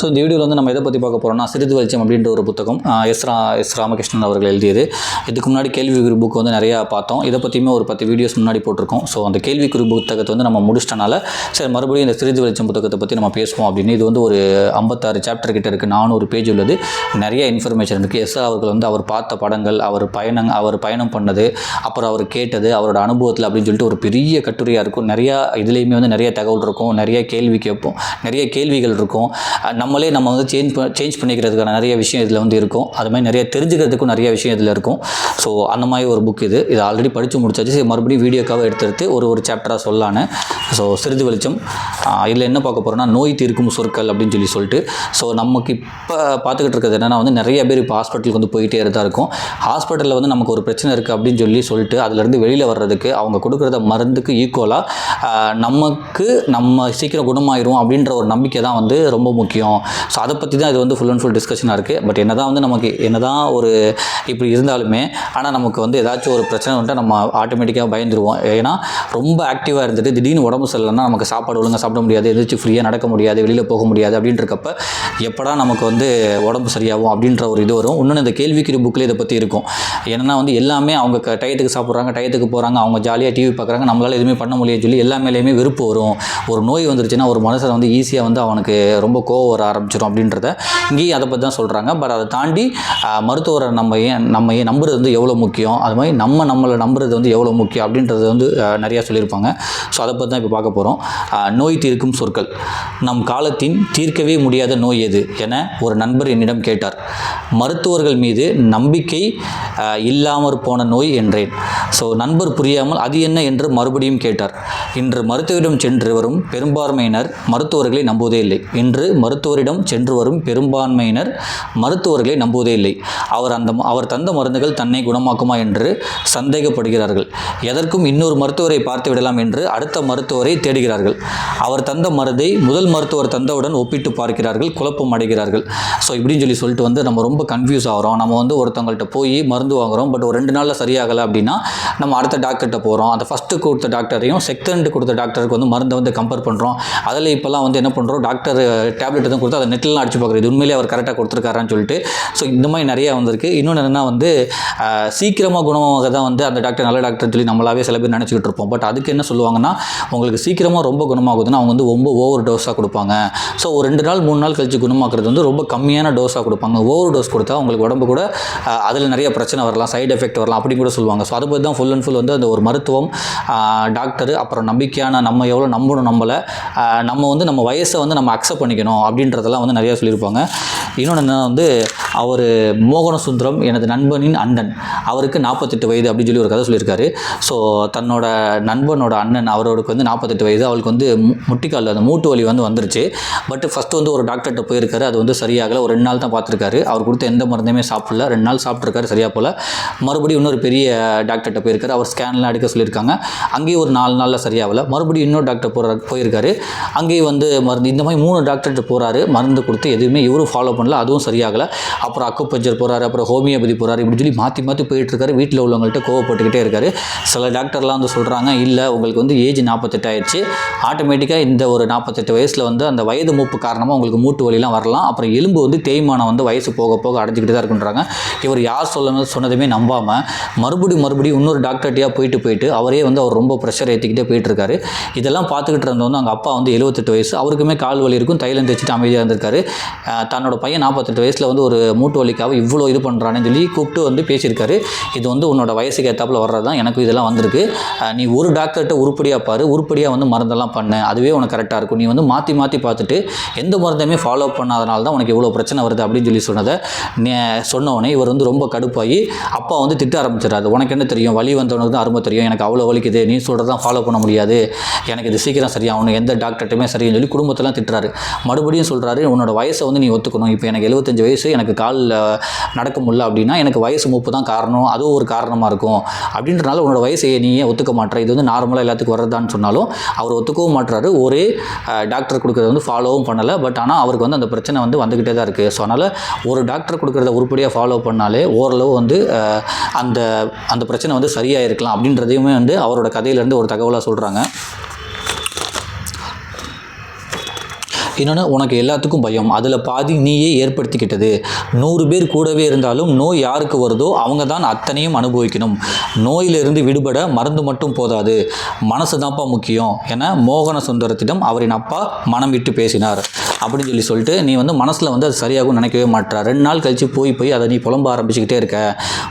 So இந்த வீடியோவில் வந்து நம்ம எதை பற்றி பார்க்க போகிறோம்னா சிறிது வெளிச்சம் அப்படின்ற ஒரு புத்தகம் எஸ் ராமகிருஷ்ணன் அவர்கள் எழுதியது. இதுக்கு முன்னாடி கேள்விக்குறி புக் வந்து நிறையா பார்த்தோம். இதை பற்றியுமே ஒரு 10 வீடியோஸ் முன்னாடி போட்டிருக்கோம். ஸோ அந்த கேள்விக்குறி புத்தகத்தை வந்து நம்ம முடிச்சிட்டனால சரி மறுபடியும் இந்த சிறிது வெளிச்சம் புத்தகத்தை பற்றி நம்ம பேசுவோம் அப்படின்னு. இது வந்து ஒரு 56 சாப்டர் கிட்ட இருக்குது, 400 பேஜ் உள்ளது, நிறைய இன்ஃபர்மேஷன் இருக்குது. எஸ் அவர்கள் வந்து அவர் பார்த்த படங்கள், அவர் பயணம் பண்ணது, அப்புறம் அவர் கேட்டது, அவரோட அனுபவத்தில் அப்படின்னு சொல்லிட்டு ஒரு பெரிய கட்டுரையாக இருக்கும். நிறையா இதுலேயுமே வந்து நிறைய தகவல் இருக்கும், நிறைய கேள்வி கேட்போம், நிறைய கேள்விகள் இருக்கும். நம்ம வந்து சேஞ்ச் பண்ணிக்கிறதுக்கான நிறைய விஷயம் இதில் வந்து இருக்கும். அது மாதிரி நிறைய தெரிஞ்சுக்கிறதுக்கும் நிறைய விஷயம் இதில் இருக்கும். ஸோ அந்த மாதிரி ஒரு புக் இது ஆல்ரெடி படித்து முடிச்சாச்சு. மறுபடியும் வீடியோக்காக எடுத்து ஒரு சாப்டராக சொல்லான்னு. ஸோ சிறிது வெளிச்சம் இதில் என்ன பார்க்க போகிறோன்னா நோய் தீர்க்கும் சொற்கள் அப்படின்னு சொல்லிட்டு. ஸோ நமக்கு இப்போ பார்த்துக்கிட்டு இருக்கிறது என்னென்னா வந்து நிறைய பேர் இப்போ ஹாஸ்பிட்டலுக்கு வந்து போயிட்டே தான் இருக்கும். ஹாஸ்பிட்டலில் வந்து நமக்கு ஒரு பிரச்சனை இருக்குது அப்படின்னு சொல்லிட்டு அதுலேருந்து வெளியில் வர்றதுக்கு அவங்க கொடுக்குறத மருந்துக்கு ஈக்குவலாக நம்ம சீக்கிரம் குணமாயிரும் அப்படின்ற ஒரு நம்பிக்கை தான் வந்து ரொம்ப முக்கியம். ஸோ அதை பற்றி தான் இது வந்து ஃபுல் அண்ட் ஃபுல் டிஸ்கஷனாக இருக்குது. பட் என்ன தான் வந்து நமக்கு என்ன தான் ஒரு இப்படி இருந்தாலுமே ஆனால் நமக்கு வந்து ஏதாச்சும் ஒரு பிரச்சனை வந்துட்டு நம்ம ஆட்டோமேட்டிக்காக பயந்துருவோம். ஏன்னா ரொம்ப ஆக்டிவாக இருந்துட்டு திடீர்னு உடம்பு சரியில்லைன்னா நமக்கு சாப்பாடு ஒழுங்காக சாப்பிட முடியாது, எதிர்த்து ஃப்ரீயாக நடக்க முடியாது, வெளியில் போக முடியாது அப்படின்றக்கப்ப எப்படா நமக்கு வந்து உடம்பு சரியாகும் அப்படின்ற ஒரு இது வரும். இன்னொன்று இந்த கேள்விக்குறி புக்கில் இதை பற்றி இருக்கும். ஏன்னா வந்து எல்லாமே அவங்க டயத்துக்கு சாப்பிட்றாங்க, டயத்துக்கு போகிறாங்க, அவங்க ஜாலியாக டிவி பார்க்குறாங்க, நம்மளால் எதுவுமே பண்ண முடியாது சொல்லி எல்லா மேலேயுமே வெறுப்பு வரும். ஒரு நோய் வந்துருச்சுன்னா ஒரு மனுஷனை வந்து ஈஸியாக வந்து அவனுக்கு ரொம்ப கோவம் வர ஆரம்பிச்சிடும் அப்படின்றத இங்கேயும் அதை பற்றி தான் சொல்கிறாங்க. பட் அதை தாண்டி மருத்துவரை நம்ம ஏன் நம்புறது வந்து எவ்வளோ முக்கியம், அது மாதிரி நம்மளை நம்புறது வந்து எவ்வளோ முக்கியம் அப்படின்றது வந்து நிறையா சொல்லியிருப்பாங்க. ஸோ அதை பற்றி தான் இப்போ பார்க்க போகிறோம். நோய் தீர்க்கும் சொற்கள். நம் காலத்தின் தீர்க்கவே முடியாத நோய் எது என ஒரு நண்பர் என்னிடம் கேட்டார். மருத்துவர்கள் மீது நம்பிக்கை இல்லாமற் போன நோய் என்றேன். ஸோ நண்பர் புரியாமல் அது என்ன என்று மறுபடியும் கேட்டார். இன்று மருத்துவரிடம் சென்று வரும் பெரும்பான்மையினர் மருத்துவர்களை நம்புவதே இல்லை. இன்று மருத்துவரிடம் சென்று வரும் பெரும்பான்மையினர் மருத்துவர்களை நம்புவதே இல்லை. அவர் தந்த மருந்துகள் தன்னை குணமாக்குமா என்று சந்தேகப்படுகிறார்கள். எதற்கும் இன்னொரு மருத்துவரை பார்த்து விடலாம் என்று அடுத்த மருத்துவரை தேடுகிறார்கள். அவர் தந்த மருந்தை முதல் மருத்துவர் தந்தவுடன் ஒப்பிட்டு பார்க்கிறார்கள், குழப்பம் அடைகிறார்கள். ஸோ இப்படின்னு சொல்லிட்டு வந்து நம்ம ரொம்ப கன்ஃபியூஸ் ஆகிறோம். நம்ம வந்து ஒருத்தவங்கள்ட்ட போய் மருந்து வாங்குகிறோம், பட் ஒரு 2 நாளில் சரியாகலை அப்படின்னா நம்ம அடுத்த டாக்டர்கிட்ட போகிறோம். அந்த ஃபஸ்ட்டு கொடுத்த டாக்டரையும் செகண்ட் கொடுத்த டாக்டருக்கு வந்து மருந்தை வந்து கம்பேர் பண்ணுறோம். அதில் இப்போலாம் வந்து என்ன பண்ணுறோம், டாக்டர் டேப்லெட் எதுவும் கொடுத்து அதை நெட்லாம் அடிச்சு பார்க்குறது, இது உண்மையிலே அவர் கரெக்டாக கொடுத்துருக்காரான்னு சொல்லிட்டு. ஸோ இந்த மாதிரி நிறையா வந்திருக்கு. இன்னொன்று என்னென்னா வந்து சீக்கிரமாக குணமாக தான் வந்து அந்த டாக்டர் நல்ல டாக்டர்னு சொல்லி நம்மளாவே சில பேர் நினச்சிக்கிட்டு இருப்போம். பட் அதுக்கு என்ன சொல்லுவாங்கன்னா உங்களுக்கு சீக்கிரமாக ரொம்ப குணமாகுதுன்னா அவங்க வந்து ரொம்ப ஓவர் டோஸாக கொடுப்பாங்க. ஸோ ஒரு 2 நாள் 3 நாள் கழிச்சு குணமாக்குறது வந்து ரொம்ப கம்மியான டோஸாக கொடுப்பாங்க. ஓவர் டோஸ் கொடுத்தா உங்களுக்கு உடம்பு கூட அதில் நிறைய பிரச்சனை வரலாம், சைடு எஃபெக்ட் வரலாம் அப்படி கூட சொல்லுவாங்க. ஸோ அதை பற்றி தான் ஃபுல் அண்ட் ஃபுல் வந்து அந்த ஒரு மருத்துவம், டாக்டர், அப்புறம் நம்பிக்கையான நம்ம எவ்வளோ நம்பணும், நம்ம வந்து நம்ம வயசை வந்து நம்ம அக்செப்ட் பண்ணிக்கணும் அப்படின்றதெல்லாம் வந்து நிறையா சொல்லியிருப்பாங்க. இன்னொன்று என்ன வந்து அவர் மோகன சுந்தரம் எனது நண்பனின் அண்ணன், அவருக்கு 48 வயது அப்படின்னு சொல்லி ஒரு கதை சொல்லியிருக்காரு. ஸோ தன்னோட நண்பனோட அண்ணன் அவருக்கு வந்து 48 வயது, அவளுக்கு வந்து முட்டிக்காலில் அந்த மூட்டு வலி வந்து வந்துருச்சு. பட் ஃபஸ்ட்டு வந்து ஒரு டாக்டர்கிட்ட போயிருக்காரு, அது வந்து சரியாகலை. ஒரு 2 நாள் தான் பார்த்துருக்காரு. அவர் கொடுத்த எந்த மருந்துமே சாப்பிடல, 2 நாள் சாப்பிட்ருக்காரு, சரியாக போல். மறுபடியும் இன்னொரு பெரிய டாக்டர்கிட்ட போயிருக்காரு, அவர் ஸ்கேன்லாம் எடுக்க சொல்லியிருக்காங்க. அங்கேயும் ஒரு 4 நாளில் சரியாகலை. மறுபடியும் இன்னொரு டாக்டர் போயிருக்காரு, அங்கேயும் வந்து மருந்து. இந்த மாதிரி 3 டாக்டர்கிட்ட போகிறாரு, மருந்து கொடுத்து எதுவுமே இவரும் ஃபாலோ பண்ணல, அதுவும் சரியாகலை. அப்புறம் அக்குபஞ்சர் போகிறாரு, அப்புறம் ஹோமியோபதி போகிறாரு, இப்படி சொல்லி மாற்றி போயிட்டுருக்காரு. வீட்டில் உள்ளவங்கள்ட்ட கோவப்பட்டுக்கிட்டே இருக்காரு. சில டாக்டர்லாம் வந்து சொல்கிறாங்க, இல்லை உங்களுக்கு வந்து ஏஜ் 48 ஆயிடுச்சு, ஆட்டோமேட்டிக்காக இந்த ஒரு 48 வயசில் வந்து அந்த வயது மூப்பு காரணமாக உங்களுக்கு மூட்டு வலிலாம் வரலாம், அப்புறம் எலும்பு வந்து தேய்மானம் வந்து வயசு போக போக அடைஞ்சிக்கிட்டு தான் இருக்குன்றாங்க. இவர் யார் சொன்னதுமே நம்பாமல் மறுபடியும் இன்னொரு டாக்டர்கிட்டயாக போயிட்டு அவரே வந்து அவர் ரொம்ப ப்ரெஷர் ஏற்றிக்கிட்டே போயிட்டுருக்காரு. இதெல்லாம் பார்த்துக்கிட்டு இருந்தவங்க அவங்க அப்பா வந்து 78 வயசு, அவருக்குமே கால் வலி இருக்கும், தைலம் தேய்ச்சிட்டு அமைதியாக இருந்திருக்காரு. தன்னோட பையன் 48 வயசில் வந்து ஒரு மூட்டு வலிக்காக இவ்வளோ இது பண்ணுறான்னு சொல்லி கூப்பிட்டு வந்து பேசியிருக்காரு. இது வந்து உன்னோட வயசுக்கு ஏற்றாப்புல வர்றது தான், எனக்கு இதெல்லாம் வந்திருக்கு, நீ ஒரு டாக்டர்கிட்ட உருப்படியாக பாரு, உருப்படியாக வந்து மருந்தெல்லாம் பண்ணு, அதுவே உனக்கு கரெக்டாக இருக்கும். நீ வந்து மாற்றி பார்த்துட்டு எந்த மருந்தையுமே ஃபாலோ பண்ணாதனால தான் உனக்கு இவ்வளோ பிரச்சனை வருது அப்படின்னு சொன்னவனே இவர் வந்து ரொம்ப கடுப்பாகி அப்பா வந்து திட்ட ஆரம்பிச்சிடறாரு. உனக்கு என்ன தெரியும், வலி வந்தவனுக்கு தான் அருமை தெரியும், எனக்கு அவ்வளோ வலிக்குது, நீ சொல்கிறதான் ஃபாலோ பண்ண முடியாது, எனக்கு இது சீக்கிரம் சரியாகணும், எந்த டாக்டர்கிட்டையுமே சரின்னு சொல்லி குடும்பத்தெல்லாம் திட்டுறாரு. மறுபடியும் சொல்கிறாரு, உன்னோட வயசை வந்து நீ ஒத்துக்கணும், இப்போ எனக்கு 75 வயசு, எனக்கு கால் நடக்க முடியல அப்படின்னா எனக்கு வயசு மூப்பு தான் காரணம், அதுவும் ஒரு காரணமாக இருக்கும் அப்படின்றனால உன்னோட வயசையை நீயே ஒத்துக்க மாட்டேற, இது வந்து நார்மலாக எல்லாத்துக்கும் வரதான்னு சொன்னாலும் அவர் ஒத்துக்கவும் மாட்டுறாரு. ஒரே டாக்டர் கொடுக்குறத வந்து ஃபாலோவும் பண்ணலை. பட் ஆனால் அவருக்கு வந்து அந்த பிரச்சனை வந்து வந்துக்கிட்டே தான் இருக்குது. ஸோ அதனால் ஒரு டாக்டர் கொடுக்குறத உருப்படியாக ஃபாலோ பண்ணாலே ஓரளவு வந்து அந்த பிரச்சனை வந்து சரியாக இருக்கலாம் அப்படின்றதையுமே வந்து அவரோட கதையிலேருந்து ஒரு தகவலாக சொல்கிறாங்க. இன்னொன்று உனக்கு எல்லாத்துக்கும் பயம், அதில் பாதி நீயே ஏற்படுத்திக்கிட்டது. 100 பேர் கூடவே இருந்தாலும் நோய் யாருக்கு வருதோ அவங்க தான் அத்தனையும் அனுபவிக்கணும். நோயிலிருந்து விடுபட மருந்து மட்டும் போதாது, மனசு தான்ப்பா முக்கியம் என மோகன சுந்தரத்திடம் அவரின் அப்பா மனம் விட்டு பேசினார் அப்படின்னு சொல்லிட்டு நீ வந்து மனசில் வந்து அது சரியாகும் நினைக்கவே மாட்டா. 2 நாள் கழித்து போய் அதை நீ புலம்ப ஆரம்பிச்சுக்கிட்டே இருக்க.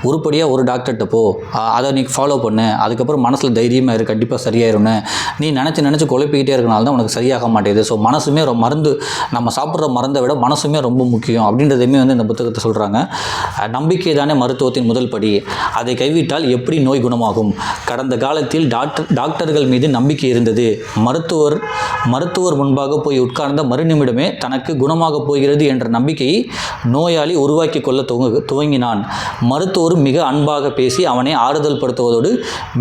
உருப்படியாக ஒரு டாக்டர்கிட்ட போ, அதை நீ ஃபாலோ பண்ணு, அதுக்கப்புறம் மனசில் தைரியமாக இரு, கண்டிப்பாக சரியாயிரும்னு நீ நினச்சி குழப்பிக்கிட்டே இருக்கனால தான் உனக்கு சரியாக மாட்டேது. ஸோ மனசுமே மருந்து, நம்ம சாப்பிட்ற மருந்தை விட மனசுமே ரொம்ப முக்கியம் அப்படின்றதையுமே வந்து இந்த புத்தகத்தை சொல்கிறாங்க. நம்பிக்கை தானே மருத்துவத்தின் முதல் படி, அதை கைவிட்டால் எப்படி நோய் குணமாகும்? கடந்த காலத்தில் டாக்டர்கள் மீது நம்பிக்கை இருந்தது. மருத்துவர் முன்பாக போய் உட்கார்ந்த மறுநிமிடமே தனக்கு குணமாக போகிறது என்ற நம்பிக்கையை நோயாளி உருவாக்கி கொள்ள துவங்கினான். மருத்துவர் மிக அன்பாக பேசி அவனை ஆறுதல் படுத்துவதோடு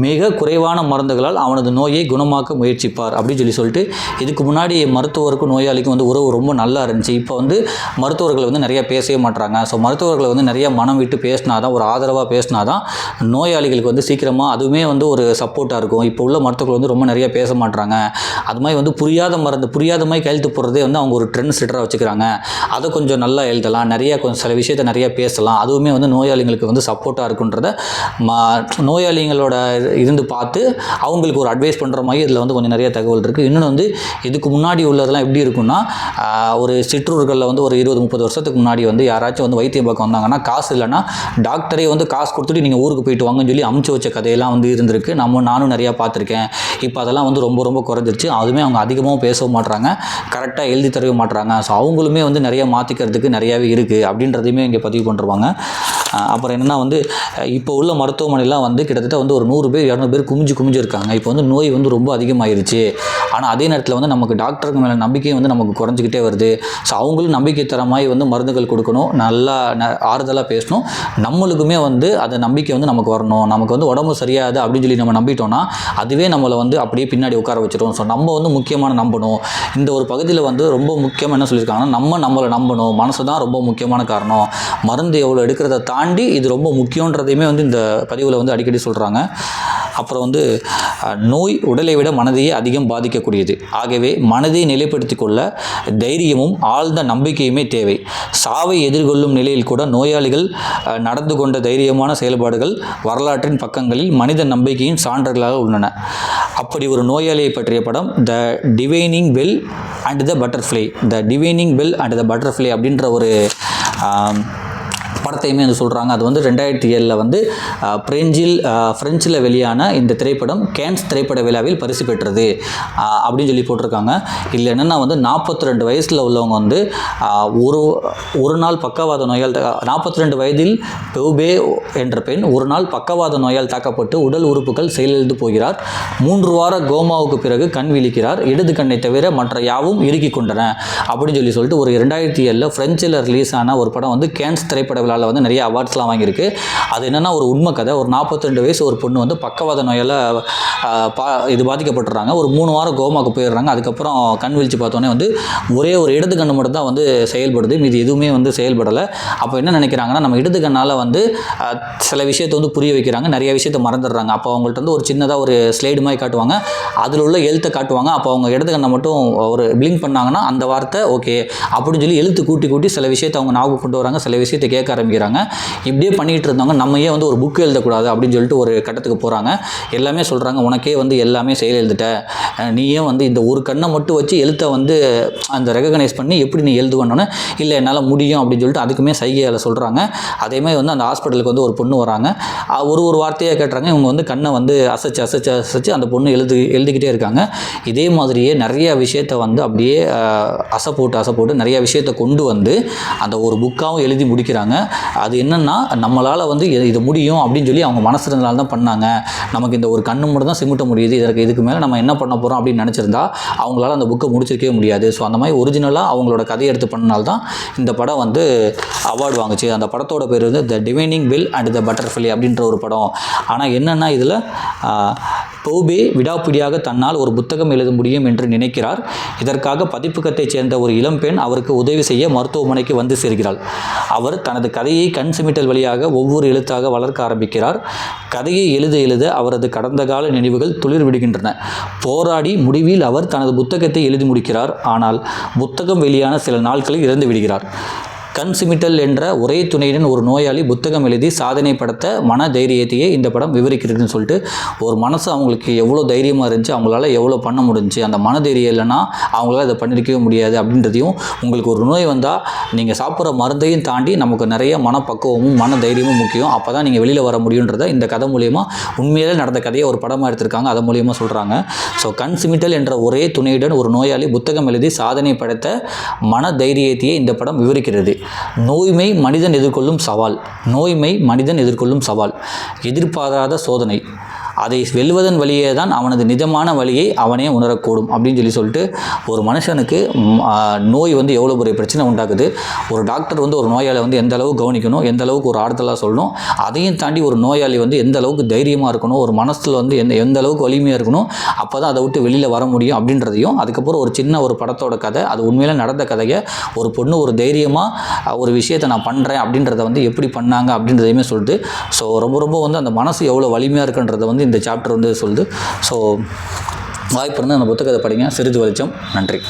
மிக குறைவான மருந்துகளால் அவனது நோயை குணமாக்க முயற்சிப்பார் அப்படின்னு சொல்லிட்டு இதுக்கு முன்னாடி மருத்துவருக்கும் நோயாளிக்கும் வந்து உறவு ரொம்ப நல்லா இருந்துச்சு. இப்போ வந்து மருத்துவர்கள் வந்து நிறைய பேசவே மாட்டாங்க. ஸோ மருத்துவர்களை வந்து நிறைய மனம் விட்டு பேசினாதான், ஒரு ஆதரவாக பேசினாதான் நோயாளிகளுக்கு வந்து சீக்கிரமாக அதுவுமே வந்து ஒரு சப்போர்ட்டாக இருக்கும். இப்போ உள்ள மருத்துவர்கள் வந்து ரொம்ப நிறைய பேச மாட்டாங்க. அது மாதிரி வந்து புரியாத மாதிரி கையெழுத்து போடுறதே வந்து அவங்க ஒரு ட்ரெண்ட் செட்டராக வச்சுக்கிறாங்க. அதை கொஞ்சம் நல்லா எழுதலாம், கொஞ்சம் சில விஷயத்தை நிறைய பேசலாம், அதுவுமே வந்து நோயாளிகளுக்கு வந்து சப்போர்ட்டாக இருக்குன்றத நோயாளிகளோட இருந்து பார்த்து அவங்களுக்கு ஒரு அட்வைஸ் பண்ணுற மாதிரி இதில் வந்து கொஞ்சம் நிறைய தகவல் இருக்குது. இன்னொன்று வந்து இதுக்கு முன்னாடி உள்ளதெல்லாம் எப்படி இருக்குன்னா, ஒரு சிற்றூர்களில் வந்து ஒரு 20-30 வருஷத்துக்கு முன்னாடி வந்து யாராச்சும் வந்து வைத்தியம் பார்க்க வந்தாங்கன்னா காசு இல்லைன்னா டாக்டரே வந்து காசு கொடுத்துட்டு நீங்கள் ஊருக்கு போயிட்டு வாங்கன்னு சொல்லி அமுச்சு வச்ச கதையெல்லாம் வந்து இருந்திருக்கு. நானும் நிறையா பார்த்துருக்கேன். இப்போ அதெல்லாம் வந்து ரொம்ப ரொம்ப குறைஞ்சிருச்சு. அதுவுமே அவங்க அதிகமாகவும் பேசவும் மாட்டுறாங்க, கரெக்டாக எழுதி தரவே மாட்டுறாங்க. ஸோ அவங்களுமே வந்து நிறைய மாற்றிக்கிறதுக்கு நிறையாவே இருக்குது அப்படின்றதையுமே இங்கே பதிவு பண்ணுறாங்க. அப்புறம் என்னென்னா வந்து இப்போ உள்ள மருத்துவமனைலாம் வந்து கிட்டத்தட்ட வந்து ஒரு 100 பேர் 200 பேர் குமிஞ்சு இருக்காங்க. இப்போ வந்து நோய் வந்து ரொம்ப அதிகமாகிருச்சு. ஆனால் அதே நேரத்தில் வந்து நமக்கு டாக்டருக்கு மேலே நம்பிக்கையும் வந்து நமக்கு குறைஞ்சிக்கிட்டே வருது. ஸோ அவங்களும் நம்பிக்கை தர மாதிரி வந்து மருந்துகள் கொடுக்கணும், நல்லா ஆறுதலாக பேசணும். நம்மளுக்குமே வந்து அந்த நம்பிக்கை வந்து நமக்கு வரணும். நமக்கு வந்து உடம்பு சரியாது அப்படின்னு சொல்லி நம்ம நம்பிட்டோம்னா அதுவே நம்மளை வந்து அப்படியே பின்னாடி உட்கார வச்சிடும். ஸோ நம்ம வந்து முக்கியமான நம்பணும். இந்த ஒரு பகுதியில் வந்து ரொம்ப முக்கியமாக என்ன சொல்லியிருக்காங்கன்னா, நம்மளை நம்பணும், மனசு தான் ரொம்ப முக்கியமான காரணம். மருந்து எவ்வளோ எடுக்கிறத தாண்டி இது ரொம்ப முக்கியன்றதையுமே வந்து இந்த பதிவில் வந்து அடிக்கடி சொல்கிறாங்க. அப்புறம் வந்து நோய் உடலை விட மனதையே அதிகம் பாதிக்கக்கூடியது. ஆகவே மனதை நிலைப்படுத்தி கொள்ள தைரியமும் ஆழ்ந்த நம்பிக்கையுமே தேவை. சாவை எதிர்கொள்ளும் நிலையில் கூட நோயாளிகள் நடந்து கொண்ட தைரியமான செயல்பாடுகள் வரலாற்றின் பக்கங்களில் மனித நம்பிக்கையின் சான்றுகளாக உள்ளன. அப்படி ஒரு நோயாளியை பற்றிய படம் the diving bell and the butterfly. The diving bell and the butterfly அப்படின்ற ஒரு படத்தையுமே வந்து சொல்கிறாங்க. அது வந்து 2007 வந்து ஃப்ரெஞ்சில் வெளியான இந்த திரைப்படம் கேன்ஸ் திரைப்பட விழாவில் பரிசு பெற்றது அப்படின்னு சொல்லி போட்டிருக்காங்க. இல்லை என்னென்னா வந்து 42 வயசில் உள்ளவங்க வந்து ஒரு நாள் பக்கவாத நோயால் 42 வயதில் பெவ்பே என்ற பெண் ஒரு நாள் பக்கவாத நோயால் தாக்கப்பட்டு உடல் உறுப்புகள் செயலிழந்து போகிறார். 3 வார கோமாவுக்கு பிறகு கண் விழிக்கிறார். இடது கண்ணை தவிர மற்ற யாவும் இறுக்கி கொண்டன அப்படின்னு சொல்லிட்டு ஒரு 2007 ஃப்ரெஞ்சில் ரிலீஸ் ஆன ஒரு படம் வந்து கேன்ஸ் திரைப்பட விழாவில் வந்து நிறைய அவார்ட்ஸ்லாம் வாங்கியிருக்கு. அது என்னென்னா ஒரு உண்மை கதை. ஒரு 42 வயசு ஒரு பொண்ணு வந்து பக்கவாத நோயால் இது பாதிக்கப்பட்டுறாங்க. ஒரு 3 வாரம் கோமாவுக்கு போயிடுறாங்க. அதுக்கப்புறம் கண் விழிச்சு பார்த்தோன்னே வந்து ஒரே ஒரு இடது கண்ணு மட்டும் தான் வந்து செயல்படுது, மீது எதுவுமே வந்து செயல்படலை. அப்போ என்ன நினைக்கிறாங்கன்னா, நம்ம இடது கண்ணால் வந்து சில விஷயத்தை வந்து புரிய வைக்கிறாங்க, நிறைய விஷயத்தை மறந்துடுறாங்க. அப்போ அவங்கள்ட்ட வந்து ஒரு சின்னதாக ஒரு ஸ்லைடு மாதிரி காட்டுவாங்க, அதில் உள்ள எழுத்தை காட்டுவாங்க. அப்போ அவங்க இடது கண்ணை மட்டும் ஒரு பிளிங்க் பண்ணாங்கன்னா அந்த வார்த்தை ஓகே அப்படின்னு சொல்லி எழுத்து கூட்டி சில விஷயத்தை அவங்க ஞாபகம் கொண்டு வராங்க, சில விஷயத்தை கேட்க ஆரம்பிக்கிறாங்க. இப்படியே பண்ணிகிட்டு இருந்தாங்க. நம்மையே வந்து ஒரு புக் எழுதக்கூடாது அப்படின்னு சொல்லிட்டு ஒரு கட்டத்துக்கு போகிறாங்க. எல்லாமே சொல்கிறாங்க, உனக்கே வந்து எல்லாமே செயல் எழுதிட்ட, நீயே வந்து இந்த ஒரு கண்ணை மட்டும் வச்சு எழுத்தை வந்து அந்த ரெகக்னைஸ் பண்ணி எப்படி நீ எழுதுவனோன்னு, இல்லை என்னால் முடியும் அப்படின்னு சொல்லிட்டு அதுக்குமே சைகையால் சொல்கிறாங்க. அதேமாதிரி வந்து அந்த ஹாஸ்பிட்டலுக்கு வந்து ஒரு பொண்ணு வராங்க. ஒரு வார்த்தையாக கேட்டுறாங்க. இவங்க வந்து கண்ணை வந்து அசைச்சு அந்த பொண்ணு எழுதிக்கிட்டே இருக்காங்க. இதே மாதிரியே நிறைய விஷயத்தை வந்து அப்படியே அசை போட்டு நிறைய விஷயத்தை கொண்டு வந்து அந்த ஒரு புக்காகவும் எழுதி முடிக்கிறாங்க. அது என்னென்னா, நம்மளால் வந்து இது முடியும் அப்படின்னு சொல்லி அவங்க மனசு இருந்தால்தான் தான் பண்ணாங்க. நமக்கு இந்த ஒரு கண்ணு மட்டும் தான் சிமிட்ட முடியுது, இதுக்கு மேலே நம்ம என்ன பண்ண போகிறோம் அப்படின்னு நினச்சிருந்தா அவங்களால அந்த புக்கை முடிச்சிருக்கவே முடியாது. ஸோ அந்த மாதிரி ஒரிஜினலாக அவங்களோட கதையை எடுத்து பண்ணனால்தான் இந்த படம் வந்து அவார்டு வாங்குச்சு. அந்த படத்தோட பேர் வந்து the diving bell and the butterfly அப்படின்ற ஒரு படம். ஆனால் என்னென்னா இதில் பௌபே விடாப்பிடியாக தன்னால் ஒரு புத்தகம் எழுத முடியும் என்று நினைக்கிறார். இதற்காக பதிப்பகத்தைச் சேர்ந்த ஒரு இளம்பெண் அவருக்கு உதவி செய்ய மருத்துவமனைக்கு வந்து சேர்கிறாள். அவர் தனது கதையை கண் சிமிட்டல் வழியாக ஒவ்வொரு எழுத்தாக வளர்க்க ஆரம்பிக்கிறார். கதையை எழுத எழுத அவரது கடந்த கால நினைவுகள் துளிர் விடுகின்றன. போராடி முடிவில் அவர் தனது புத்தகத்தை எழுதி முடிக்கிறார். ஆனால் புத்தகம் வெளியான சில நாட்களில் இறந்து விடுகிறார். கண் சிமிட்டல் என்ற ஒரே துணையுடன் ஒரு நோயாளி புத்தகம் எழுதி சாதனை படுத்த மன தைரியத்தையே இந்த படம் விவரிக்கிறதுன்னு சொல்லிட்டு, ஒரு மனசு அவங்களுக்கு எவ்வளோ தைரியமாக இருந்துச்சு, அவங்களால எவ்வளோ பண்ண முடிஞ்சு, அந்த மன தைரியம் இல்லைன்னா அவங்களால அதை பண்ணியிருக்கவே முடியாது அப்படின்றதையும், உங்களுக்கு ஒரு நோய் வந்தால் நீங்கள் சாப்பிட்ற மருந்தையும் தாண்டி நமக்கு நிறைய மனப்பக்குவமும் மன தைரியமும் முக்கியம். அப்போ தான் நீங்கள் வெளியில் வர முடியுன்றதை இந்த கதை மூலிமா உண்மையிலே நடந்த கதையை ஒரு படமாக எடுத்திருக்காங்க. அதன் மூலியமாக சொல்கிறாங்க. ஸோ கண் சிமிட்டல் என்ற ஒரே துணையுடன் ஒரு நோயாளி புத்தகம் எழுதி சாதனை படைத்த மன தைரியத்தையே இந்த படம் விவரிக்கிறது. நோய்மை மனிதன் எதிர்கொள்ளும் சவால். நோய்மை மனிதன் எதிர்கொள்ளும் சவால், எதிர்பாராத சோதனை. அதை வெல்வதன் வழியே தான் அவனது நிஜமான வழியை அவனே உணரக்கூடும் அப்படின்னு சொல்லிட்டு, ஒரு மனுஷனுக்கு நோய் வந்து எவ்வளோ பெரிய பிரச்சனை உண்டாக்குது. ஒரு டாக்டர் வந்து ஒரு நோயாளி வந்து எந்த அளவுக்கு கவனிக்கணும், எந்த அளவுக்கு ஒரு ஆறுதலாக சொல்லணும், அதையும் தாண்டி ஒரு நோயாளி வந்து எந்த அளவுக்கு தைரியமாக இருக்கணும், ஒரு மனசில் வந்து எந்த அளவுக்கு வலிமையாக இருக்கணும், அப்போ தான் அதை விட்டு வெளியில் வர முடியும் அப்படின்றதையும், அதுக்கப்புறம் ஒரு சின்ன ஒரு படத்தோட கதை, அது உண்மையில நடந்த கதையை ஒரு பொண்ணு ஒரு தைரியமாக ஒரு விஷயத்தை நான் பண்ணுறேன் அப்படின்றத வந்து எப்படி பண்ணாங்க அப்படின்றதையுமே சொல்லுது. ஸோ ரொம்ப ரொம்ப வந்து அந்த மனசு எவ்வளோ வலிமையாக இருக்குன்றதை வந்து இந்த சாப்டர் வந்து சொல்லுது. ஸோ வாய்ப்பு இருந்தால் அந்த புத்தகத்தை படிங்க. சிறிது வெளிச்சம். நன்றி.